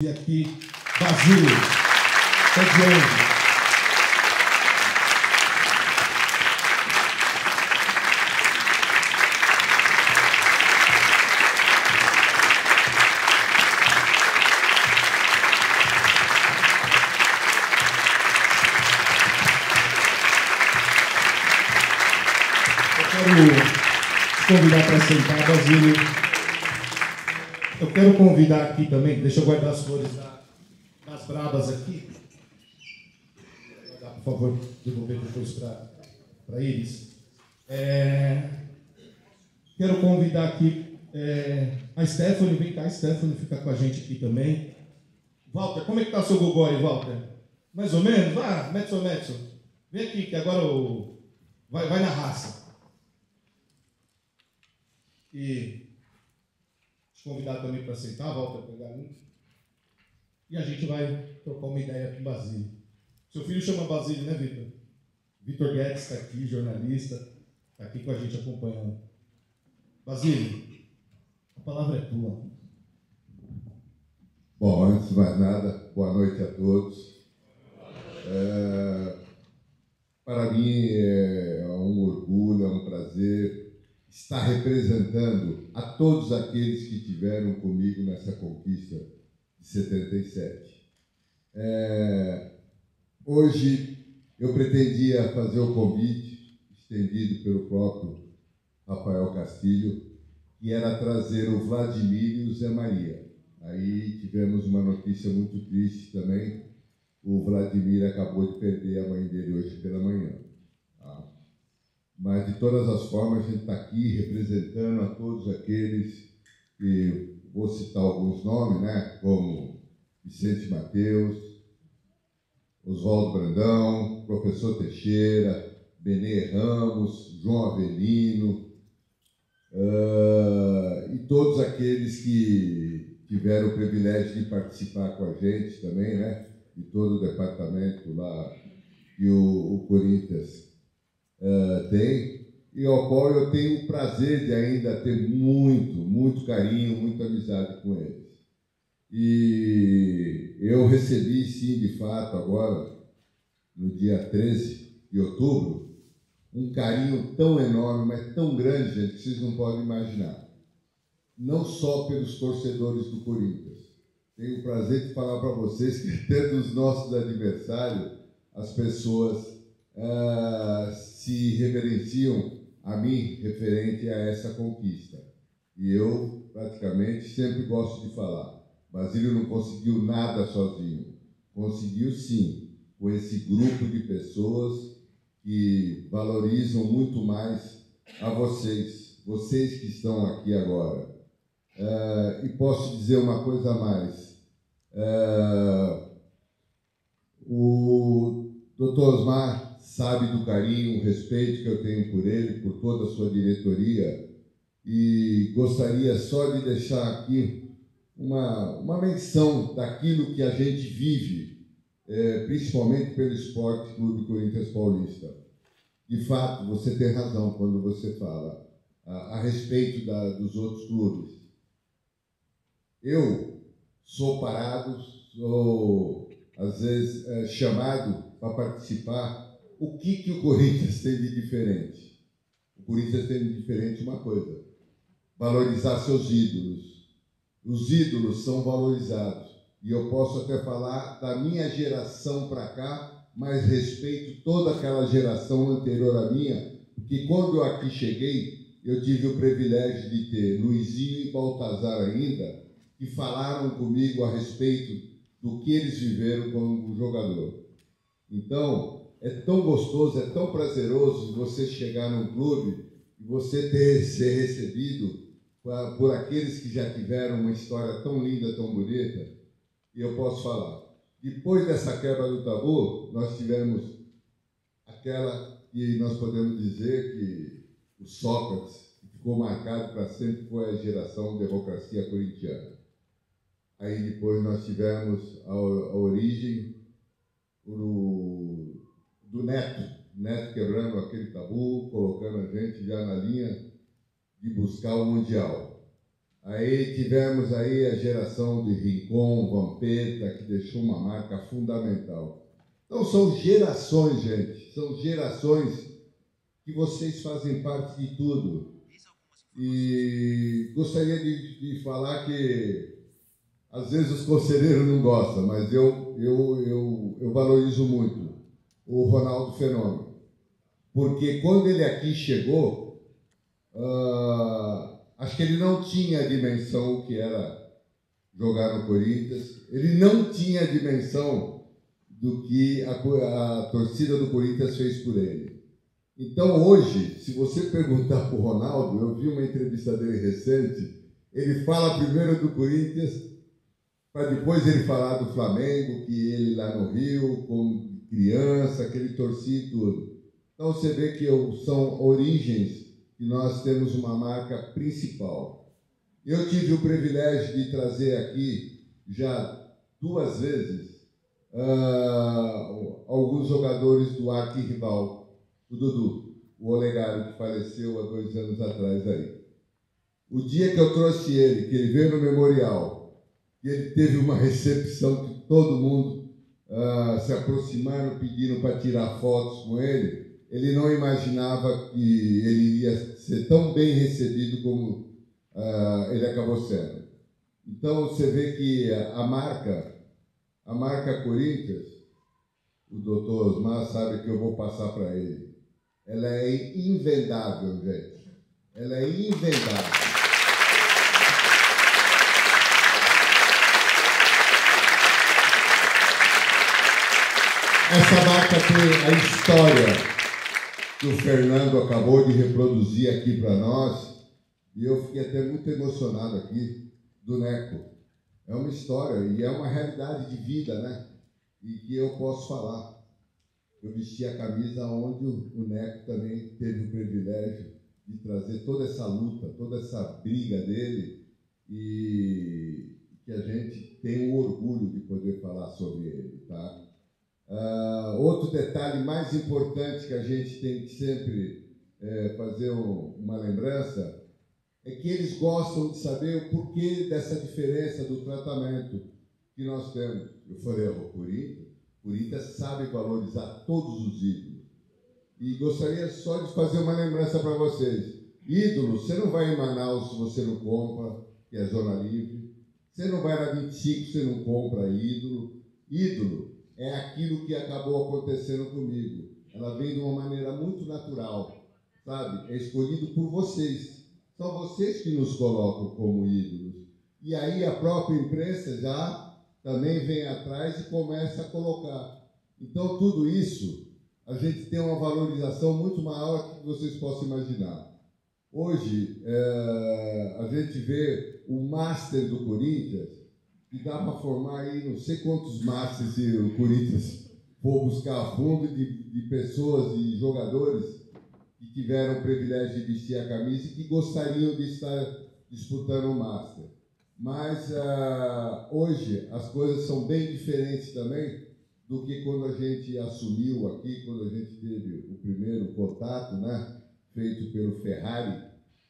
E aqui, Basílio, é de onde? Eu quero convidar para sentar, Basílio. Eu quero convidar aqui também, deixa eu guardar as flores das brabas aqui. Por favor, devolver depois para Iris. Quero convidar aqui a Stephanie, vem cá, Stephanie, fica com a gente aqui também. Walter, como é que tá seu gogó aí, Walter? Mais ou menos? Vá, mezzo. Vem aqui, que agora vai na raça. E te convidar também para sentar, Walter, pegar um. E a gente vai trocar uma ideia com o Basílio. Seu filho chama Basílio, né, Vitor? Vitor Guedes está aqui, jornalista, está aqui com a gente acompanhando. Basílio, a palavra é tua. Bom, antes de mais nada, boa noite a todos. Para mim é um orgulho, é um prazer estar representando a todos aqueles que tiveram comigo nessa conquista de 77. Hoje eu pretendia fazer o convite, estendido pelo próprio Rafael Castilho, que era trazer o Vladimir e o Zé Maria. Aí tivemos uma notícia muito triste também. O Vladimir acabou de perder a mãe dele hoje pela manhã. Tá? Mas, de todas as formas, a gente está aqui representando a todos aqueles que, vou citar alguns nomes, né? Como Vicente Mateus, Oswaldo Brandão, Professor Teixeira, Benê Ramos, João Avelino, e todos aqueles que tiveram o privilégio de participar com a gente também, né? De todo o departamento lá que o Corinthians tem, e ao qual eu tenho o prazer de ainda ter muito carinho, muita amizade com eles. E eu recebi, sim, de fato, agora, no dia 13 de outubro, um carinho tão enorme, mas tão grande, gente, que vocês não podem imaginar. Não só pelos torcedores do Corinthians. Tenho o prazer de falar para vocês que até dos nossos adversários, as pessoas se reverenciam a mim referente a essa conquista. E eu, praticamente, sempre gosto de falar. Basílio não conseguiu nada sozinho. Conseguiu, sim, com esse grupo de pessoas que valorizam muito mais a vocês que estão aqui agora. E posso dizer uma coisa a mais. O Dr. Osmar sabe do carinho, o respeito que eu tenho por ele, por toda a sua diretoria, e gostaria só de deixar aqui uma menção daquilo que a gente vive, principalmente pelo Esporte Clube Corinthians Paulista. De fato, você tem razão quando você fala a respeito dos outros clubes. Eu sou parado, sou, às vezes, chamado para participar. O que o Corinthians tem de diferente? O Corinthians tem de diferente uma coisa: valorizar seus ídolos. Os ídolos são valorizados. E eu posso até falar da minha geração para cá, mas respeito toda aquela geração anterior à minha, porque quando eu aqui cheguei, eu tive o privilégio de ter Luizinho e Baltazar ainda, que falaram comigo a respeito do que eles viveram como jogador. Então, é tão gostoso, é tão prazeroso você chegar num clube e você ser recebido por aqueles que já tiveram uma história tão linda, tão bonita. E eu posso falar, depois dessa quebra do tabu, nós tivemos aquela que nós podemos dizer que o Sócrates, que ficou marcado para sempre, foi a geração democracia corintiana. Aí depois nós tivemos a origem do Neto quebrando aquele tabu, colocando a gente já na linha de buscar o Mundial. Aí tivemos aí a geração de Rincon, Vampeta, que deixou uma marca fundamental. Então são gerações, gente, são gerações que vocês fazem parte de tudo. E gostaria de falar que às vezes os conselheiros não gostam, mas eu valorizo muito o Ronaldo Fenômeno. Porque quando ele aqui chegou, acho que ele não tinha a dimensão que era jogar no Corinthians, ele não tinha a dimensão do que a torcida do Corinthians fez por ele. Então hoje, se você perguntar para o Ronaldo, eu vi uma entrevista dele recente, ele fala primeiro do Corinthians, para depois ele falar do Flamengo, que ele lá no Rio, como criança, que ele torcia e tudo. Então você vê que são origens que nós temos uma marca principal. Eu tive o privilégio de trazer aqui já 2 vezes alguns jogadores do arquirrival, o Dudu, o Olegário, que faleceu há 2 anos atrás aí. O dia que eu trouxe ele, que ele veio no Memorial, que ele teve uma recepção que todo mundo se aproximaram, pedindo para tirar fotos com ele, ele não imaginava que ele iria ser tão bem recebido como ele acabou sendo. Então, você vê que a marca Corinthians, o doutor Osmar sabe que eu vou passar para ele, ela é invendável, gente. Ela é invendável. Essa marca tem a história que o Fernando acabou de reproduzir aqui para nós, e eu fiquei até muito emocionado aqui, do Neco. É uma história e é uma realidade de vida, né? E que eu posso falar. Eu vesti a camisa onde o Neco também teve o privilégio de trazer toda essa luta, toda essa briga dele, e que a gente tem o orgulho de poder falar sobre ele, tá? Outro detalhe mais importante que a gente tem que sempre fazer uma lembrança é que eles gostam de saber o porquê dessa diferença do tratamento que nós temos. Eu falei, o Corinthians sabe valorizar todos os ídolos. E gostaria só de fazer uma lembrança para vocês. Ídolo, você não vai em Manaus se você não compra, que é zona livre. Você não vai na 25 se você não compra ídolo. Ídolo é aquilo que acabou acontecendo comigo. Ela vem de uma maneira muito natural, sabe? É escolhido por vocês. São vocês que nos colocam como ídolos. E aí a própria imprensa já também vem atrás e começa a colocar. Então, tudo isso, a gente tem uma valorização muito maior que vocês possam imaginar. Hoje, a gente vê o Master do Corinthians, que dá para formar aí não sei quantos Masters se o Corinthians for buscar a fundo de pessoas e jogadores que tiveram o privilégio de vestir a camisa e que gostariam de estar disputando o Master. Mas hoje as coisas são bem diferentes também do que quando a gente assumiu aqui, quando a gente teve o primeiro contato, né, feito pelo Ferrari.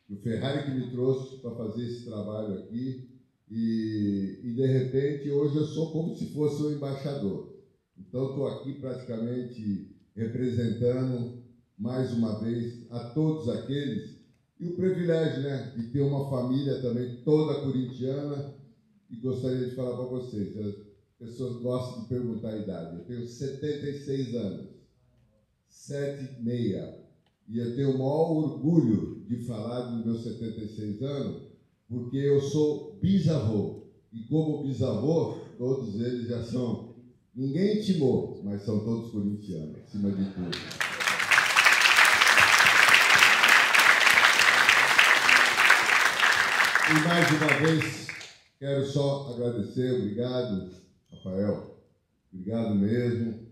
O Ferrari que me trouxe para fazer esse trabalho aqui. E de repente, hoje eu sou como se fosse um embaixador. Então, estou aqui praticamente representando, mais uma vez, a todos aqueles, e o privilégio, né, de ter uma família também toda corintiana, e gostaria de falar para vocês, as pessoas gostam de perguntar a idade. Eu tenho 76 anos, 76, e eu tenho o maior orgulho de falar dos meus 76 anos, porque eu sou bisavô, e como bisavô, todos eles já são, ninguém intimou, mas são todos corintianos, acima de tudo. E mais uma vez, quero só agradecer, obrigado, Rafael, obrigado mesmo,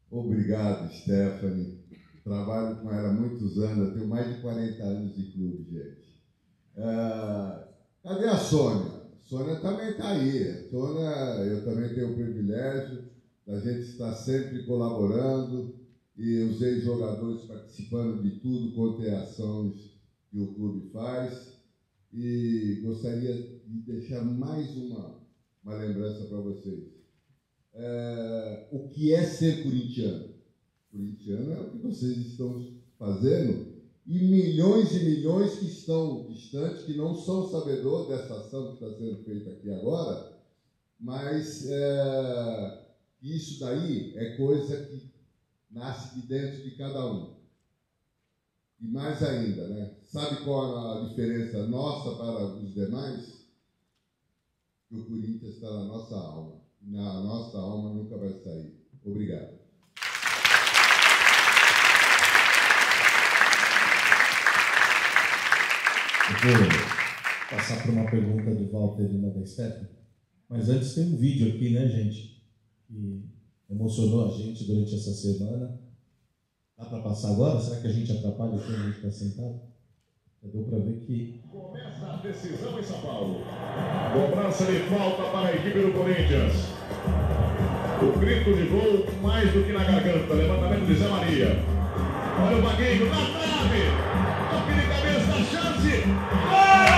obrigado, Stephanie, trabalho com ela há muitos anos, eu tenho mais de 40 anos de clube, gente. Cadê a Sônia? A Sônia também está aí. A Sônia, eu também tenho o privilégio da gente estar sempre colaborando e os ex-jogadores participando de tudo quanto é ações que o clube faz. E gostaria de deixar mais uma lembrança para vocês. O que é ser corintiano? Corintiano é o que vocês estão fazendo e milhões que estão distantes, que não são sabedores dessa ação que está sendo feita aqui agora, mas isso daí é coisa que nasce de dentro de cada um. E mais ainda, né? Sabe qual a diferença nossa para os demais? Que o Corinthians está na nossa alma. E na nossa alma nunca vai sair. Obrigado. Eu vou passar por uma pergunta do Walter Lima da Stephanie. Mas antes tem um vídeo aqui, né, gente? Que emocionou a gente durante essa semana. Dá para passar agora? Será que a gente atrapalha aqui onde a gente está sentado? Já deu para ver que... Começa a decisão em São Paulo. Cobrança de falta para a equipe do Corinthians. O grito de gol mais do que na garganta. Levantamento de Zé Maria. Olha o Vaguinho na trave. Toque de cabeça, a chance. Gol!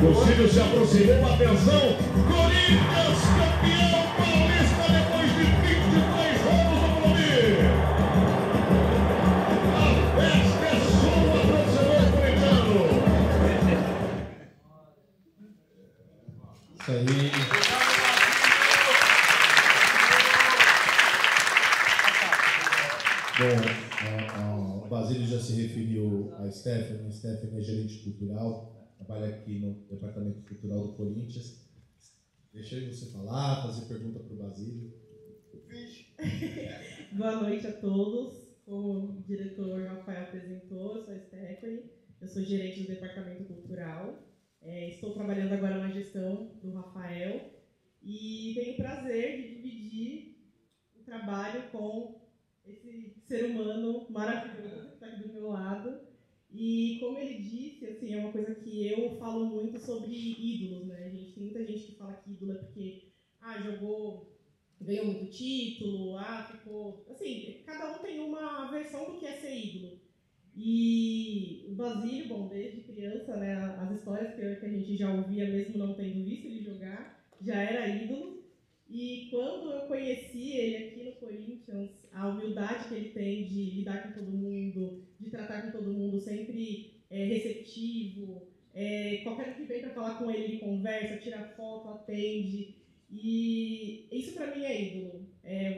O Cílio se aproximou, atenção, Corinthians campeão paulista depois de 22 anos no clube. A festa é sua, torcedor corintiano. Isso aí. Bom, o Basílio já se referiu a Stephanie. A Stephanie é gerente cultural. Trabalha aqui no Departamento Cultural do Corinthians. Deixa aí você falar, fazer pergunta para o Basílio. Boa noite a todos. Como o diretor Rafael apresentou, eu sou a Stephanie, eu sou gerente do Departamento Cultural. Estou trabalhando agora na gestão do Rafael e tenho o prazer de dividir o trabalho com esse ser humano maravilhoso que está aqui do meu lado. E como ele disse, assim, é uma coisa que eu falo muito sobre ídolos, né? Tem muita gente que fala que ídolo é porque jogou, ganhou muito título, ficou... Assim, cada um tem uma versão do que é ser ídolo. E o Basílio, bom, desde criança, né, as histórias que a gente já ouvia, mesmo não tendo visto ele jogar, já era ídolo. E quando eu conheci ele aqui no Corinthians, a humildade que ele tem de lidar com todo mundo, de tratar com todo mundo sempre receptivo, qualquer um que vem para falar com ele, ele conversa, tira foto, atende. E isso para mim é ídolo.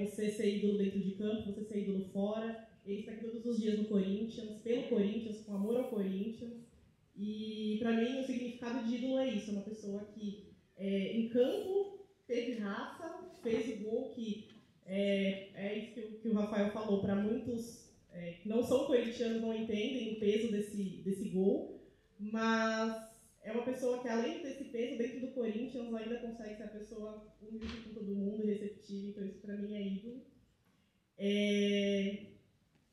Você ser ídolo dentro de campo, você ser ídolo fora. Ele está aqui todos os dias no Corinthians, pelo Corinthians, com amor ao Corinthians. E para mim o significado de ídolo é isso, uma pessoa que em campo teve raça, fez o gol que é isso que o Rafael falou. Para muitos que não são corintianos não entendem o peso desse gol, mas é uma pessoa que, além desse peso, dentro do Corinthians, ainda consegue ser a pessoa humilde com todo mundo, receptiva. Então isso para mim é ídolo.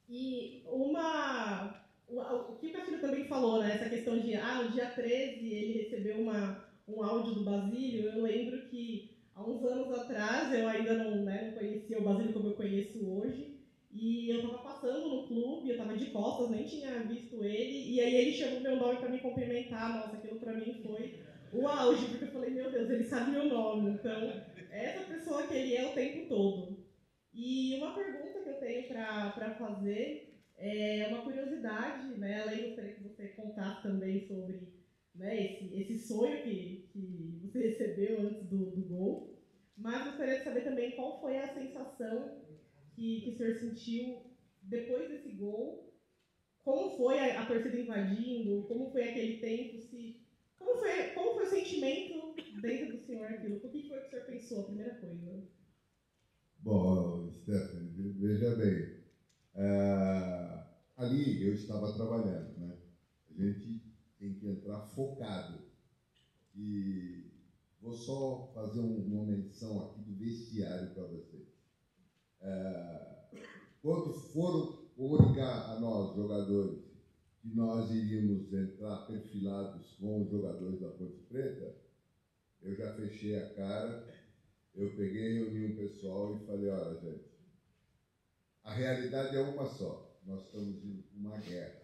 E o que o Castilho também falou, né, essa questão de no dia 13 ele recebeu um áudio do Basílio. Eu lembro que há uns anos atrás eu ainda não conhecia o Basílio como eu conheço hoje, e eu estava passando no clube, eu estava de costas, nem tinha visto ele, e aí ele chamou meu nome para me cumprimentar. Nossa, aquilo para mim foi o auge, porque eu falei, meu Deus, ele sabe meu nome. Então, é essa pessoa que ele é o tempo todo. E uma pergunta que eu tenho para fazer é uma curiosidade, né? Além gostaria que você contasse também sobre, né, esse sonho que você recebeu antes do gol, mas gostaria de saber também qual foi a sensação que o senhor sentiu depois desse gol, como foi a torcida invadindo, como foi aquele tempo, como foi o sentimento dentro do senhor aquilo, o que foi que o senhor pensou, a primeira coisa? Bom, Stephanie, veja bem, ali eu estava trabalhando, né? A gente tem que entrar focado. E vou só fazer uma menção aqui do vestiário para vocês. Quando foram comunicar a nós, jogadores, que nós iríamos entrar perfilados com os jogadores da Ponte Preta, eu já fechei a cara, eu peguei, reuni um pessoal e falei, olha, gente, a realidade é uma só, nós estamos em uma guerra.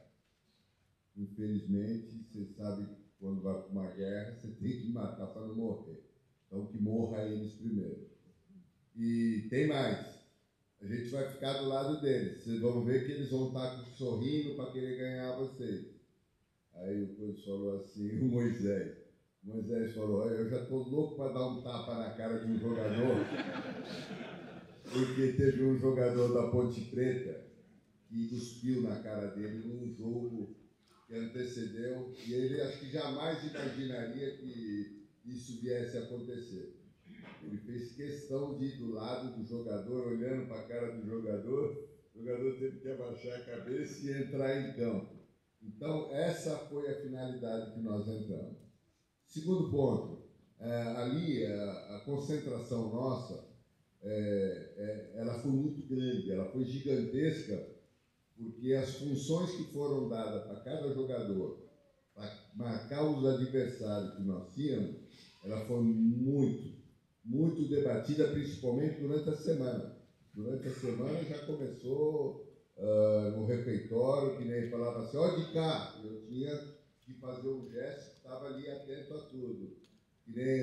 Infelizmente, você sabe, quando vai para uma guerra, você tem que matar para não morrer. Então, que morra eles primeiro. E tem mais. A gente vai ficar do lado deles. Vocês vão ver que eles vão estar sorrindo para querer ganhar vocês. Aí o Coelho falou assim, o Moisés falou, eu já estou louco para dar um tapa na cara de um jogador, porque teve um jogador da Ponte Preta que cuspiu na cara dele num jogo que antecedeu, e ele acho que jamais imaginaria que isso viesse a acontecer. Ele fez questão de ir do lado do jogador, olhando para a cara do jogador, o jogador teve que abaixar a cabeça e entrar em campo. Então, essa foi a finalidade que nós entramos. Segundo ponto, ali a concentração nossa, ela foi muito grande, ela foi gigantesca, porque as funções que foram dadas para cada jogador, para marcar os adversários que nós tínhamos, ela foi muito debatida, principalmente durante a semana. Durante a semana já começou no refeitório, que nem falava assim, ó de cá, eu tinha que fazer um gesto, estava ali atento a tudo. Que nem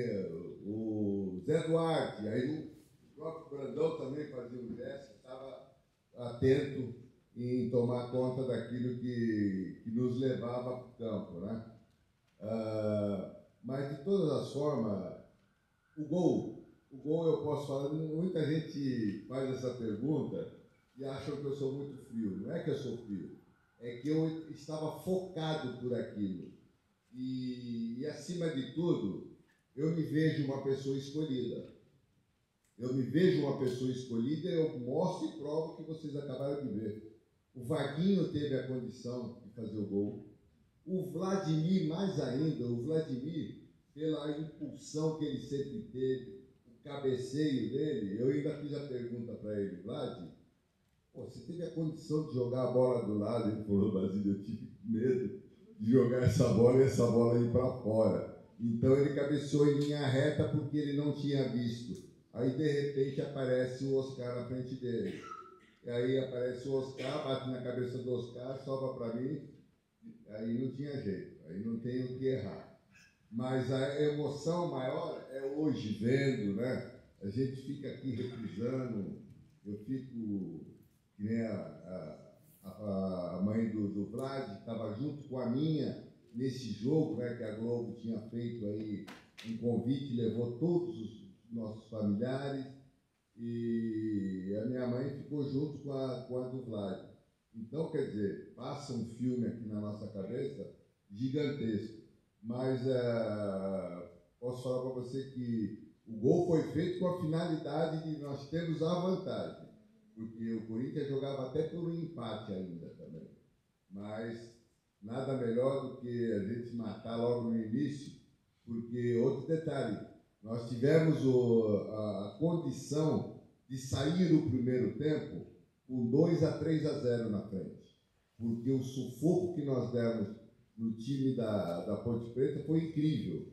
o Zé Duarte, aí o próprio Brandão também fazia um gesto, estava atento em tomar conta daquilo que nos levava para o campo, né? Mas, de todas as formas, o gol eu posso falar, muita gente faz essa pergunta e acham que eu sou muito frio. Não é que eu sou frio, é que eu estava focado por aquilo. E acima de tudo, eu me vejo uma pessoa escolhida. Eu me vejo uma pessoa escolhida, eu mostro e provo que vocês acabaram de ver. O Vaguinho teve a condição de fazer o gol. O Vladimir, mais ainda, o Vladimir, pela impulsão que ele sempre teve, o cabeceio dele, eu ainda fiz a pergunta para ele, Vlad, você teve a condição de jogar a bola do lado? Ele falou, Basílio, eu tive medo de jogar essa bola e essa bola ir para fora. Então ele cabeceou em linha reta porque ele não tinha visto. Aí, de repente, aparece o Oscar na frente dele. E aí aparece o Oscar, bate na cabeça do Oscar, sobra para mim, aí não tinha jeito, aí não tem o que errar. Mas a emoção maior é hoje, vendo, né? A gente fica aqui reprisando, eu fico, que nem a mãe do Vlad, estava junto com a minha, nesse jogo, né, que a Globo tinha feito aí um convite, levou todos os nossos familiares, e a minha mãe ficou junto com a do Vlad. Então, quer dizer, passa um filme aqui na nossa cabeça gigantesco. Mas posso falar para você que o gol foi feito com a finalidade de nós termos a vantagem. Porque o Corinthians jogava até por um empate ainda também. Mas nada melhor do que a gente matar logo no início. Porque, outro detalhe, nós tivemos a condição de sair no primeiro tempo com 2-3-0 na frente. Porque o sufoco que nós demos no time da Ponte Preta foi incrível.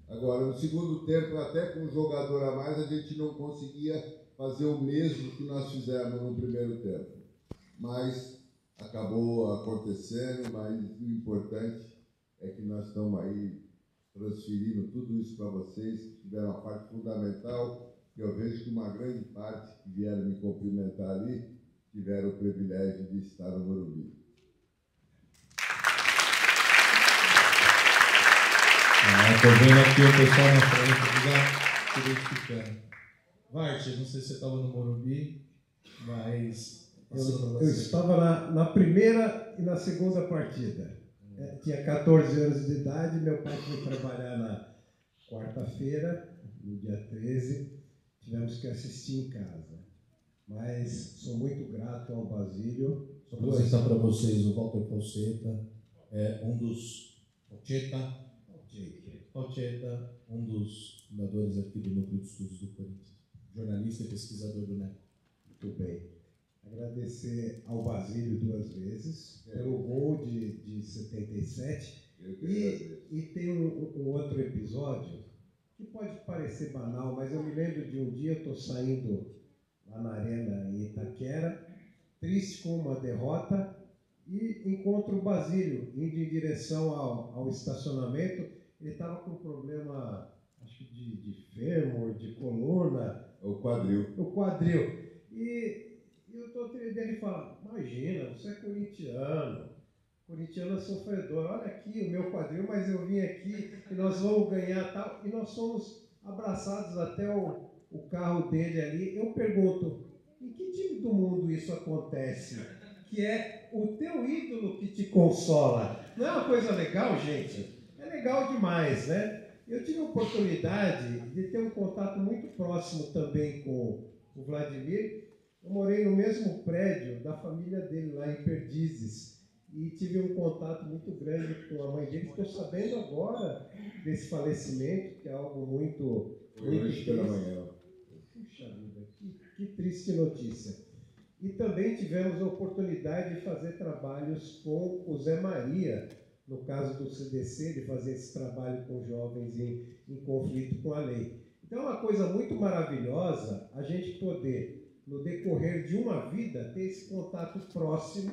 Agora, no segundo tempo, até com um jogador a mais, a gente não conseguia fazer o mesmo que nós fizemos no primeiro tempo. Mas acabou acontecendo, mas o importante é que nós estamos aí transferindo tudo isso para vocês, que tiveram uma parte fundamental, que eu vejo que uma grande parte que vieram me cumprimentar ali, tiveram o privilégio de estar no Morumbi. Estou vendo aqui o pessoal na frente, já se identificando. Vart, não sei se você estava no Morumbi, mas... Eu estava na primeira e na segunda partida. Tinha 14 anos de idade, meu pai foi trabalhar na quarta-feira, no dia 13, tivemos que assistir em casa. Mas sou muito grato ao Basílio. Só para apresentar para vocês o Walter Falseta, um dos... Jake. Rocheta, um dos fundadores aqui do Núcleo de Estudos do Corinthians, jornalista e pesquisador do NEP. Muito bem. Agradecer ao Basílio 2 vezes pelo gol de 77. E tem um outro episódio que pode parecer banal, mas eu me lembro de um dia eu estou saindo lá na arena em Itaquera, triste com uma derrota, e encontro o Basílio indo em direção ao estacionamento. Ele estava com um problema, acho que de fêmur, de coluna. O quadril. O quadril. E o doutor dele fala, imagina, você é corintiano é sofredor, olha aqui o meu quadril, mas eu vim aqui e nós vamos ganhar tal. E nós fomos abraçados até o carro dele ali. Eu pergunto, em que time do mundo isso acontece? Que é o teu ídolo que te consola. Não é uma coisa legal, gente? É legal demais, né? Eu tive a oportunidade de ter um contato muito próximo também com o Vladimir. Eu morei no mesmo prédio da família dele lá em Perdizes e tive um contato muito grande com a mãe dele. Estou sabendo agora desse falecimento, que é algo muito Hoje pela manhã. Puxa vida, que triste notícia. E também tivemos a oportunidade de fazer trabalhos com o Zé Maria, no caso do CDC, de fazer esse trabalho com jovens em conflito com a lei. Então é uma coisa muito maravilhosa a gente poder, no decorrer de uma vida, ter esse contato próximo,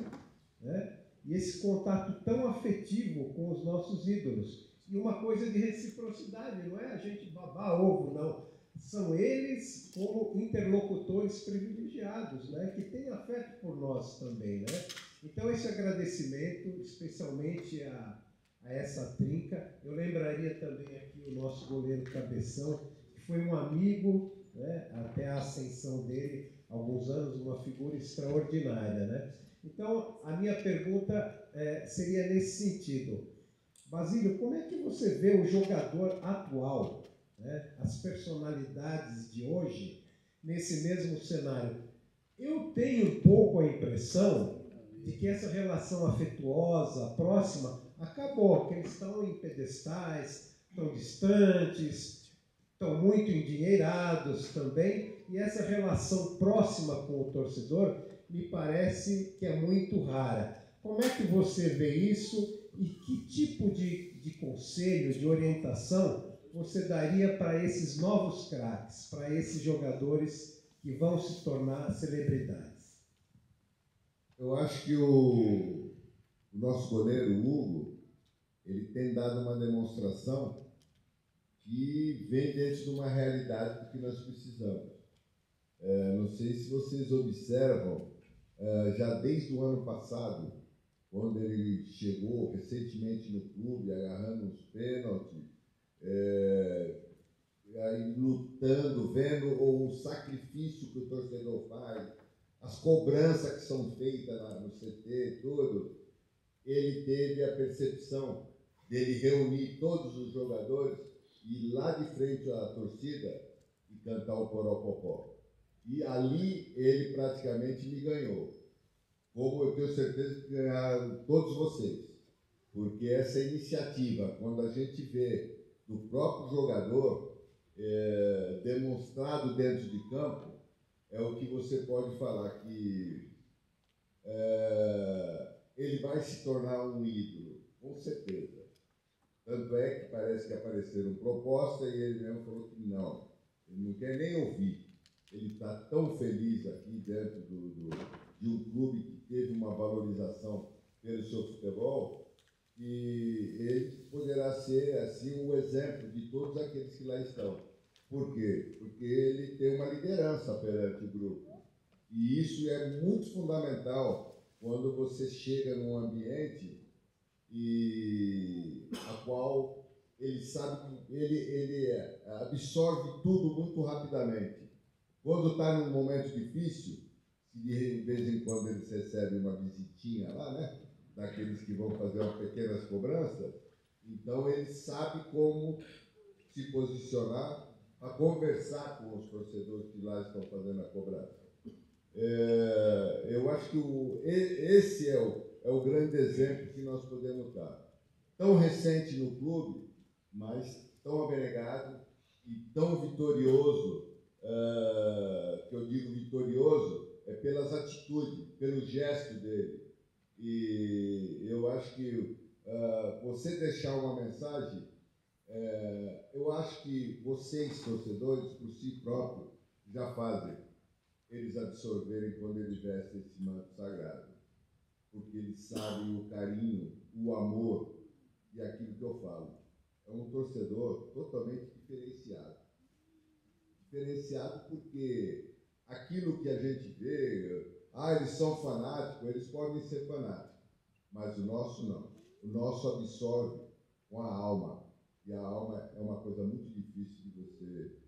né? E esse contato tão afetivo com os nossos ídolos. E uma coisa de reciprocidade, não é a gente babar ovo, não. São eles como interlocutores privilegiados, né? Que têm afeto por nós também, né? Então, esse agradecimento, especialmente a essa trinca. Eu lembraria também aqui o nosso goleiro Cabeção, que foi um amigo, né, até a ascensão dele, há alguns anos, uma figura extraordinária, né? Então, a minha pergunta seria nesse sentido. Basílio, como é que você vê o jogador atual, né, as personalidades de hoje, nesse mesmo cenário? Eu tenho um pouco a impressão de que essa relação afetuosa, próxima, acabou, que eles estão em pedestais, estão distantes, estão muito endinheirados também, e essa relação próxima com o torcedor me parece que é muito rara. Como é que você vê isso e que tipo de conselho, de orientação você daria para esses novos craques, para esses jogadores que vão se tornar celebridades? Eu acho que o nosso goleiro, Hugo, ele tem dado uma demonstração que vem dentro de uma realidade do que nós precisamos. Não sei se vocês observam, já desde o ano passado, quando ele chegou recentemente no clube, agarrando uns pênaltis, aí lutando, vendo o sacrifício que o torcedor faz, as cobranças que são feitas lá no CT, tudo, ele teve a percepção dele reunir todos os jogadores e ir lá de frente à torcida e cantar o Poropopó. E ali ele praticamente me ganhou. Como eu tenho certeza que ganharam todos vocês. Porque essa iniciativa, quando a gente vê do próprio jogador demonstrado dentro de campo, é o que você pode falar que ele vai se tornar um ídolo, com certeza. Tanto é que parece que apareceram propostas e ele mesmo falou que não, ele não quer nem ouvir. Ele está tão feliz aqui dentro de um clube que teve uma valorização pelo seu futebol, que ele poderá ser assim um exemplo de todos aqueles que lá estão. Por quê? Porque ele tem uma liderança perante o grupo. E isso é muito fundamental quando você chega num ambiente a qual ele sabe que ele absorve tudo muito rapidamente. Quando está num momento difícil, de vez em quando eles recebem uma visitinha lá, né? Daqueles que vão fazer umas pequenas cobranças, então ele sabe como se posicionar para conversar com os torcedores que lá estão fazendo a cobrança. Eu acho que esse é o grande exemplo que nós podemos dar. Tão recente no clube, mas tão abnegado e tão vitorioso, que eu digo vitorioso, é pelas atitudes, pelo gesto dele. E eu acho que você deixar uma mensagem, eu acho que vocês, torcedores, por si próprios, já fazem eles absorverem quando eles vestem esse manto sagrado. Porque eles sabem o carinho, o amor e aquilo que eu falo. É um torcedor totalmente diferenciado. Diferenciado porque aquilo que a gente vê, eles são fanáticos, eles podem ser fanáticos, mas o nosso não. O nosso absorve com a alma. E a alma é uma coisa muito difícil de você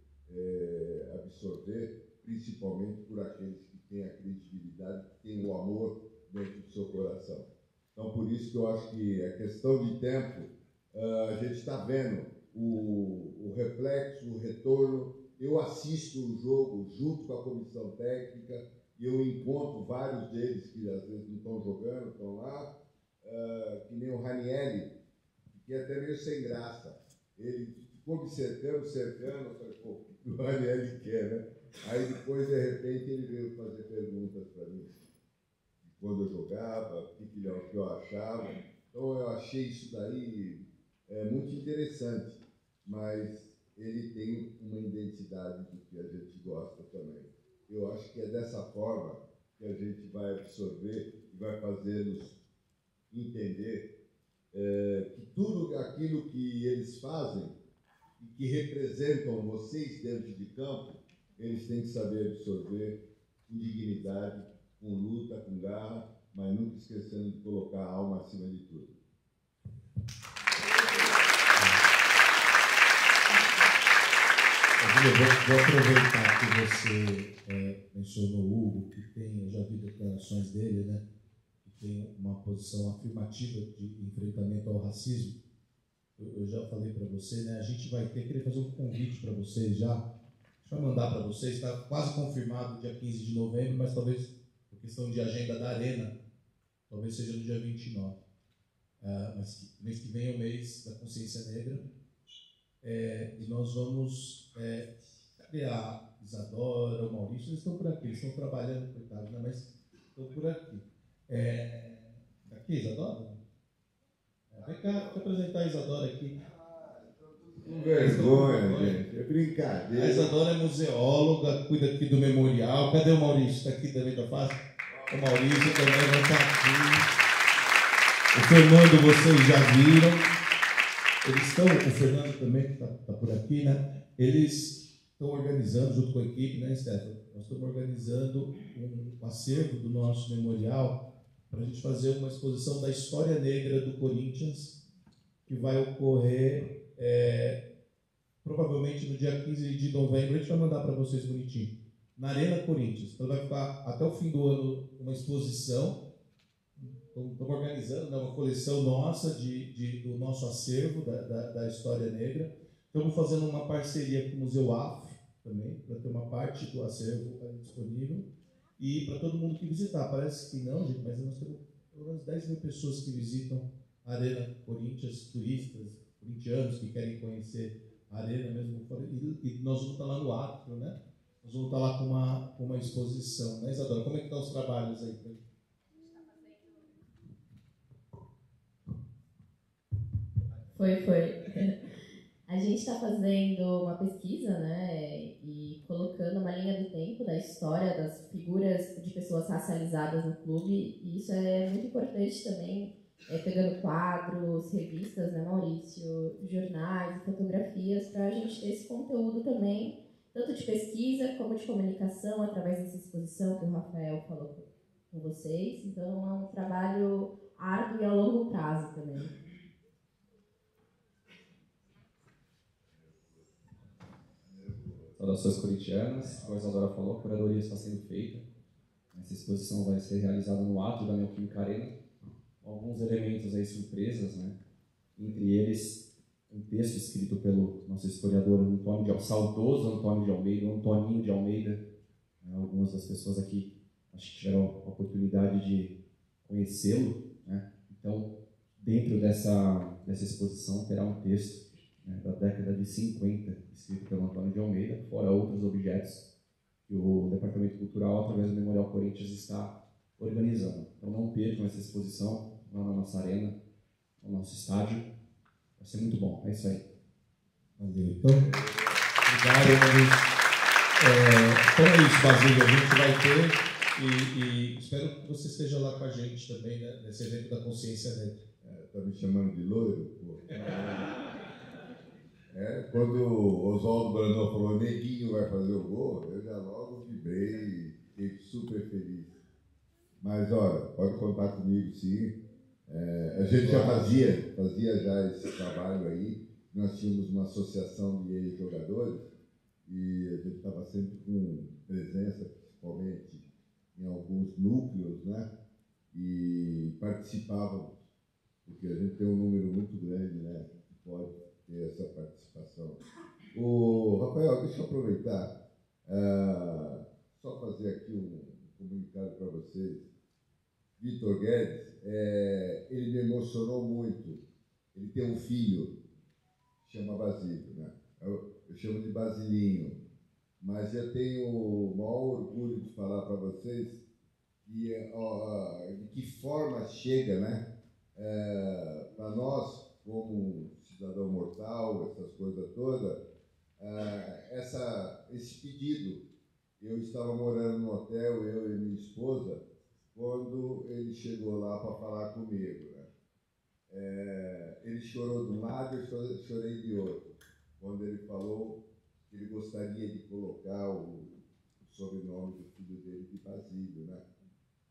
absorver, principalmente por aqueles que têm a credibilidade, que têm o amor dentro do seu coração. Então, por isso que eu acho que é questão de tempo, a gente está vendo o reflexo, o retorno. Eu assisto o jogo junto com a comissão técnica e eu encontro vários deles que às vezes não estão jogando, estão lá, que nem o Ranieri, que é até meio sem graça. Ele ficou me cercando, eu falei, pô, o que o Ranieri quer, né? Aí depois, de repente, ele veio fazer perguntas para mim. Quando eu jogava, o que eu achava. Então, eu achei isso daí muito interessante, mas ele tem uma identidade do que a gente gosta também. Eu acho que é dessa forma que a gente vai absorver e vai fazê-los entender que tudo aquilo que eles fazem e que representam vocês dentro de campo, eles têm que saber absorver com dignidade, com luta, com garra, mas nunca esquecendo de colocar a alma acima de tudo. Vou aproveitar que você mencionou o Hugo, que tem, eu já vi declarações dele, né, que tem uma posição afirmativa de enfrentamento ao racismo. Eu já falei para você, né, a gente vai querer fazer um convite para vocês já. A gente vai mandar para vocês, está quase confirmado dia 15 de novembro, mas talvez, por questão de agenda da Arena, talvez seja no dia 29. Mas mês que vem é o mês da consciência negra. E nós vamos... cadê a Isadora, o Maurício? Eles estão por aqui, eles estão trabalhando, coitados, né? Mas estão por aqui. Aqui, Isadora? Vem cá, deixa eu apresentar a Isadora aqui. Com vergonha, gente. É brincadeira. A Isadora é museóloga, cuida aqui do memorial. Cadê o Maurício? Está aqui também, tá fácil? O Maurício também vai estar aqui. O Fernando, vocês já viram. Eles estão, o Fernando também, que está por aqui, né? Eles estão organizando, junto com a equipe, né, Stefano? Nós estamos organizando um acervo do nosso memorial para a gente fazer uma exposição da história negra do Corinthians, que vai ocorrer provavelmente no dia 15 de novembro. A gente vai mandar para vocês bonitinho, na Arena Corinthians. Então vai ficar até o fim do ano uma exposição. Estamos organizando, né, uma coleção nossa do nosso acervo da história negra. Estamos fazendo uma parceria com o Museu Afro também, para ter uma parte do acervo disponível. E para todo mundo que visitar, parece que não, gente, mas nós temos pelo menos 10 mil pessoas que visitam a Arena Corinthians, turistas, corintianos que querem conhecer a Arena mesmo. E nós vamos estar lá no átrio, né? Nós vamos estar lá com uma exposição. Né, Isadora? Como é que estão os trabalhos aí? Foi. A gente está fazendo uma pesquisa, né, e colocando uma linha do tempo da história das figuras de pessoas racializadas no clube, e isso é muito importante também, pegando quadros, revistas, né, Maurício, jornais, fotografias, para a gente ter esse conteúdo também, tanto de pesquisa como de comunicação, através dessa exposição que o Rafael falou com vocês. Então, é um trabalho árduo e a longo prazo também. Saudações corintianas, como a Isadora falou, a curadoria está sendo feita. Essa exposição vai ser realizada no átrio da Neoquímica Arena. Alguns elementos aí surpresas, né? Entre eles, um texto escrito pelo nosso historiador saudoso Antônio de Almeida, o Antoninho de Almeida. Algumas das pessoas aqui acho que tiveram a oportunidade de conhecê-lo, né? Então, dentro dessa exposição terá um texto né, da década de 50, escrito pelo Antônio de Almeida, fora outros objetos que o Departamento Cultural, através do Memorial Corinthians, está organizando. Então não percam essa exposição lá na nossa arena, no nosso estádio. Vai ser muito bom. É isso aí. Valeu. Então, obrigado, então é isso, Basílio. A gente vai ter e espero que você esteja lá com a gente também, né, nesse evento da Consciência Negra. Tá me chamando de loiro? Pô. Quando o Oswaldo Brandão falou Neguinho vai fazer o gol, eu já logo vibrei e fiquei super feliz. Mas, olha, pode contar comigo, sim. A gente já fazia já esse trabalho aí. Nós tínhamos uma associação de ex-jogadores e a gente estava sempre com presença, principalmente em alguns núcleos, né? E participávamos, porque a gente tem um número muito grande, né? Que pode ter essa participação. Rafael, deixa eu aproveitar, só fazer aqui um comunicado para vocês. Vitor Guedes, ele me emocionou muito. Ele tem um filho, chama Basílio, né? Eu chamo de Basilinho. Mas eu tenho o maior orgulho de falar para vocês de que forma chega, né? Para nós, como cidadão mortal, essas coisas todas, esse pedido. Eu estava morando no hotel, eu e minha esposa, quando ele chegou lá para falar comigo, né? Ele chorou de um lado, eu chorei de outro, quando ele falou que ele gostaria de colocar o sobrenome do filho dele de Basílio, né?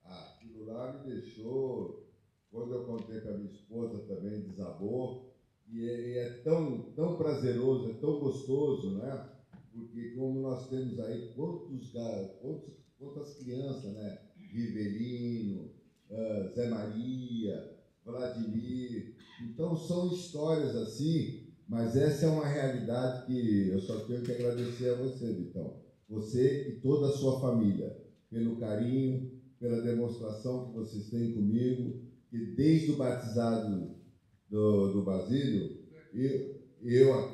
Aquilo lá me deixou, quando eu contei para minha esposa também, desabou, e é tão prazeroso, é tão gostoso, né? Porque como nós temos aí quantas crianças, né? Rivelino, Zé Maria, Vladimir. Então são histórias assim, mas essa é uma realidade que eu só tenho que agradecer a você, Vitão. Você e toda a sua família, pelo carinho, pela demonstração que vocês têm comigo, que desde o batizado do Basílio,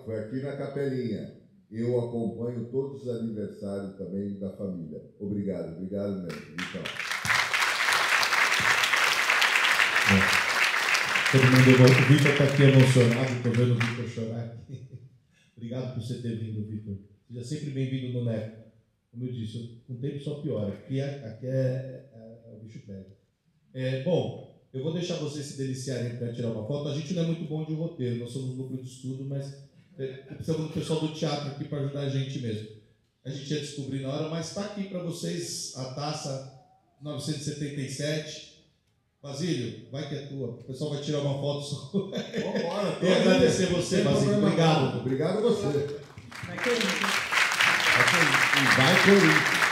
foi aqui na Capelinha, eu acompanho todos os aniversários também da família. Obrigado mesmo, Vitão. Todo mundo, o Vitor está aqui emocionado, estou vendo o Vitor chorar aqui. Obrigado por você ter vindo, Vitor. Seja sempre bem-vindo no NECO. Como eu disse, com o tempo só piora. Aqui o bicho pega. Bom, eu vou deixar vocês se deliciarem para tirar uma foto. A gente não é muito bom de roteiro, nós somos núcleo de estudo, mas precisamos do pessoal do teatro aqui para ajudar a gente mesmo. A gente ia descobrir na hora, mas está aqui para vocês a taça 977. Basílio, vai que é tua. O pessoal vai tirar uma foto sua. Vambora. E agradecer você, Basílio. Obrigado. Obrigado a você. Vai, Corinthians. Vai, Corinthians.